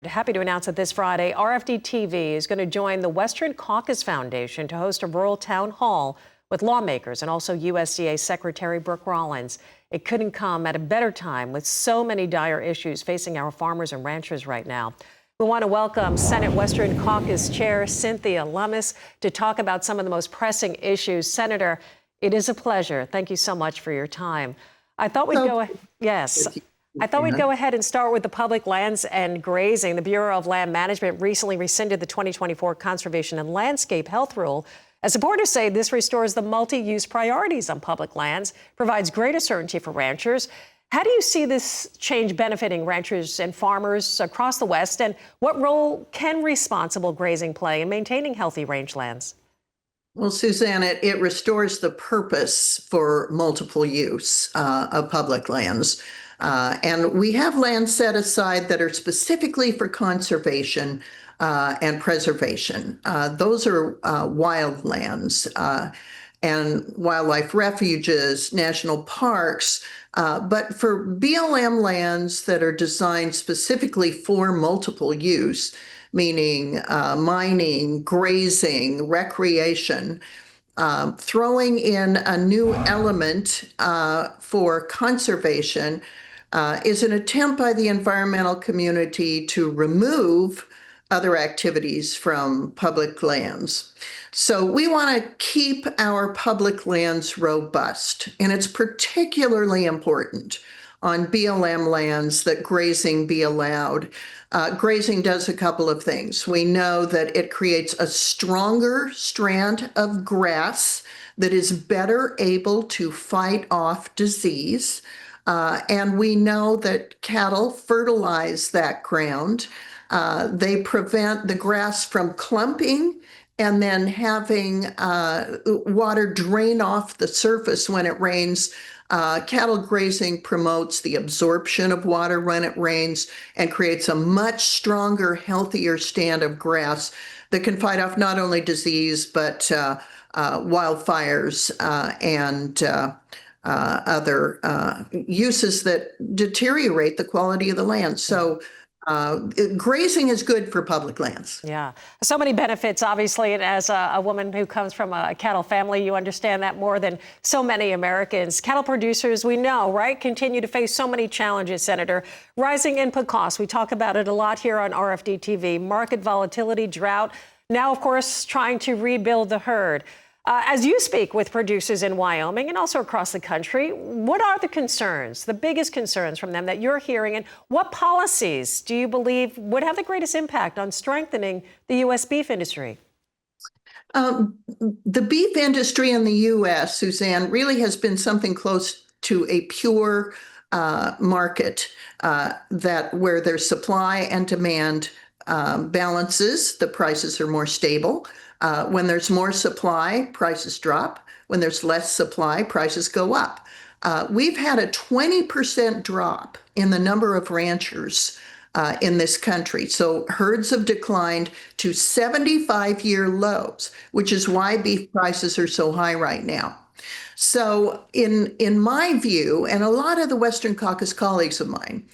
Happy to announce that this Friday, RFD-TV is going to join the Western Caucus Foundation to host a rural town hall with lawmakers and also USDA Secretary Brooke Rollins. It couldn't come at a better time with so many dire issues facing our farmers and ranchers right now. We want to welcome Senate Western Caucus Chair Cynthia Lummis to talk about some of the most pressing issues. Senator, it is a pleasure. Thank you so much for your time. I thought we'd go ahead. Yes. I thought we'd go ahead and start with the public lands and grazing. The Bureau of Land Management recently rescinded the 2024 Conservation and Landscape Health Rule. As supporters say, this restores the multi-use priorities on public lands, provides greater certainty for ranchers. How do you see this change benefiting ranchers and farmers across the West? And what role can responsible grazing play in maintaining healthy rangelands? Well, Suzanne, it restores the purpose for multiple use of public lands. And we have land set aside that are specifically for conservation and preservation. Those are wild lands and wildlife refuges, national parks. But for BLM lands that are designed specifically for multiple use, meaning mining, grazing, recreation, throwing in a new element for conservation is an attempt by the environmental community to remove other activities from public lands. So we want to keep our public lands robust, and it's particularly important on BLM lands that grazing be allowed. Grazing does a couple of things. We know that it creates a stronger strand of grass that is better able to fight off disease. And we know that cattle fertilize that ground. They prevent the grass from clumping and then having water drain off the surface when it rains. Cattle grazing promotes the absorption of water when it rains and creates a much stronger, healthier stand of grass that can fight off not only disease, but wildfires and other uses that deteriorate the quality of the land. So grazing is good for public lands. Yeah, so many benefits, obviously. And as a woman who comes from a cattle family, you understand that more than so many Americans. Cattle producers, we know, right, continue to face so many challenges, Senator. Rising input costs, we talk about it a lot here on RFD TV, market volatility, drought. Now, of course, trying to rebuild the herd. As you speak with producers in Wyoming and also across the country, what are the concerns, the biggest concerns from them that you're hearing, and what policies do you believe would have the greatest impact on strengthening the U.S. beef industry? The beef industry in the U.S., Suzanne, really has been something close to a pure market where there's supply and demand balances, the prices are more stable. When there's more supply, prices drop. When there's less supply, prices go up. We've had a 20% drop in the number of ranchers in this country. So herds have declined to 75-year lows, which is why beef prices are so high right now. So in my view, and a lot of the Western Caucus colleagues of mine,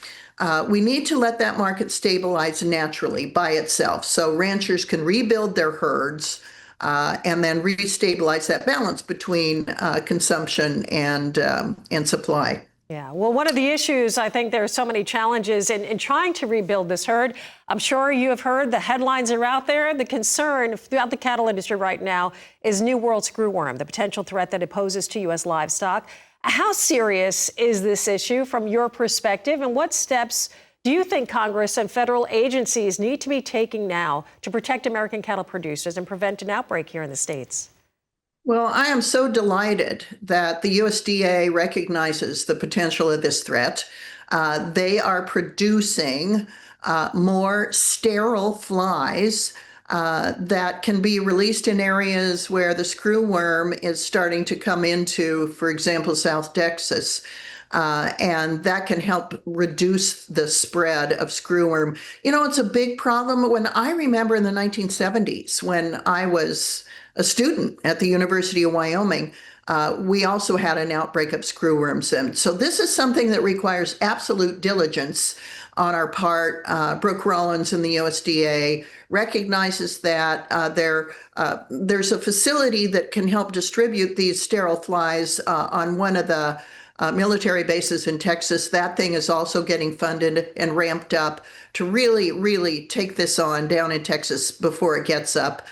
we need to let that market stabilize naturally by itself so ranchers can rebuild their herds and then restabilize that balance between consumption and supply. Yeah, well, one of the issues, I think there are so many challenges in trying to rebuild this herd. I'm sure you have heard the headlines are out there. The concern throughout the cattle industry right now is new World Screwworm, the potential threat that it poses to U.S. livestock. How serious is this issue from your perspective, and what steps do you think Congress and federal agencies need to be taking now to protect American cattle producers and prevent an outbreak here in the States? Well, I am so delighted that the USDA recognizes the potential of this threat. They are producing more sterile flies that can be released in areas where the screwworm is starting to come into, for example, South Texas. And that can help reduce the spread of screwworm. You know, it's a big problem. When I remember in the 1970s, when I was a student at the University of Wyoming, we also had an outbreak of screwworms. And so this is something that requires absolute diligence on our part. Brooke Rollins in the USDA recognizes that there's a facility that can help distribute these sterile flies on one of the military bases in Texas. That thing is also getting funded and ramped up to really, really take this on down in Texas before it gets up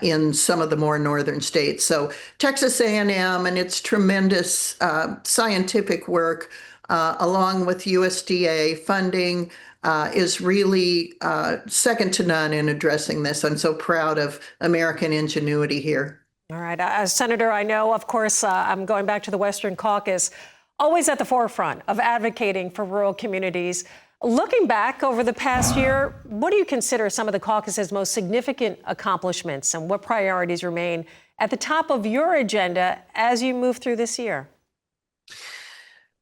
in some of the more northern states. So Texas A&M and its tremendous scientific work, along with USDA funding, is really second to none in addressing this. I'm so proud of American ingenuity here. All right. Senator, I know, of course, I'm going back to the Western Caucus, always at the forefront of advocating for rural communities. Looking back over the past year, what do you consider some of the caucus's most significant accomplishments, and what priorities remain at the top of your agenda as you move through this year?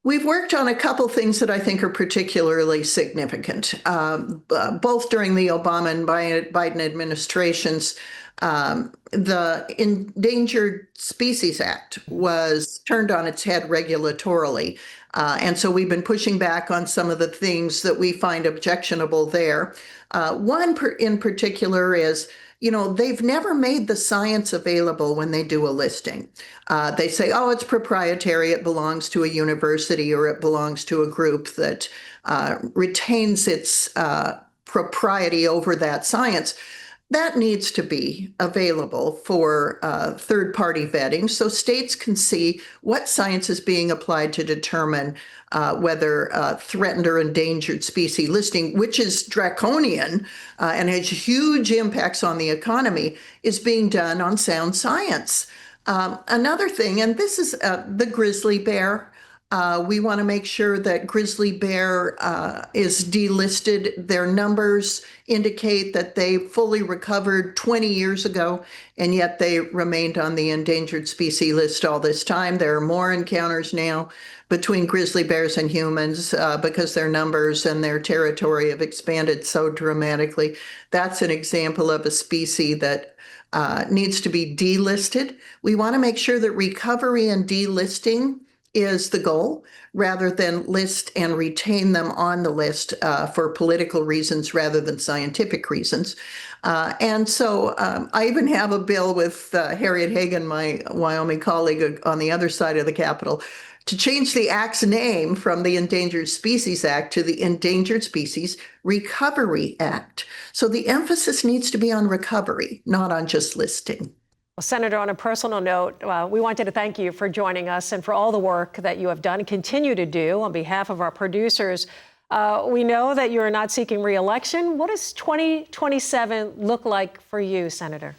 We've worked on a couple things that I think are particularly significant, both during the Obama and Biden administrations. The Endangered Species Act was turned on its head regulatorily. And so we've been pushing back on some of the things that we find objectionable there. One in particular is, they've never made the science available when they do a listing. They say, oh, it's proprietary, it belongs to a university, or it belongs to a group that retains its propriety over that science. That needs to be available for third-party vetting so states can see what science is being applied to determine whether threatened or endangered species listing, which is draconian and has huge impacts on the economy, is being done on sound science. Another thing, and this is the grizzly bear. We want to make sure that grizzly bear is delisted. Their numbers indicate that they fully recovered 20 years ago, and yet they remained on the endangered species list all this time. There are more encounters now between grizzly bears and humans because their numbers and their territory have expanded so dramatically. That's an example of a species that needs to be delisted. We want to make sure that recovery and delisting is the goal, rather than list and retain them on the list for political reasons rather than scientific reasons. And so I even have a bill with Harriet Hagan, my Wyoming colleague on the other side of the Capitol, to change the Act's name from the Endangered Species Act to the Endangered Species Recovery Act. So the emphasis needs to be on recovery, not on just listing. Well, Senator, on a personal note, we wanted to thank you for joining us and for all the work that you have done and continue to do on behalf of our producers. We know that you are not seeking re-election. What does 2027 look like for you, Senator?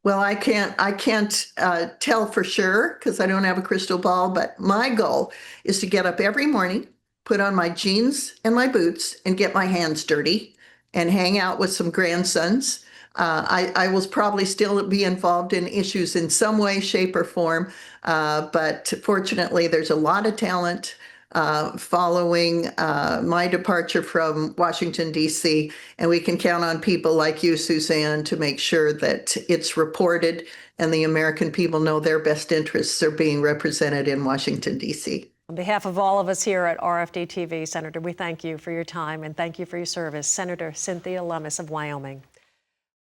Well, I can't tell for sure because I don't have a crystal ball, but my goal is to get up every morning, put on my jeans and my boots and get my hands dirty and hang out with some grandsons. I will probably still be involved in issues in some way, shape, or form, but fortunately, there's a lot of talent following my departure from Washington, D.C., and we can count on people like you, Suzanne, to make sure that it's reported and the American people know their best interests are being represented in Washington, D.C. On behalf of all of us here at RFD TV, Senator, we thank you for your time and thank you for your service. Senator Cynthia Lummis of Wyoming.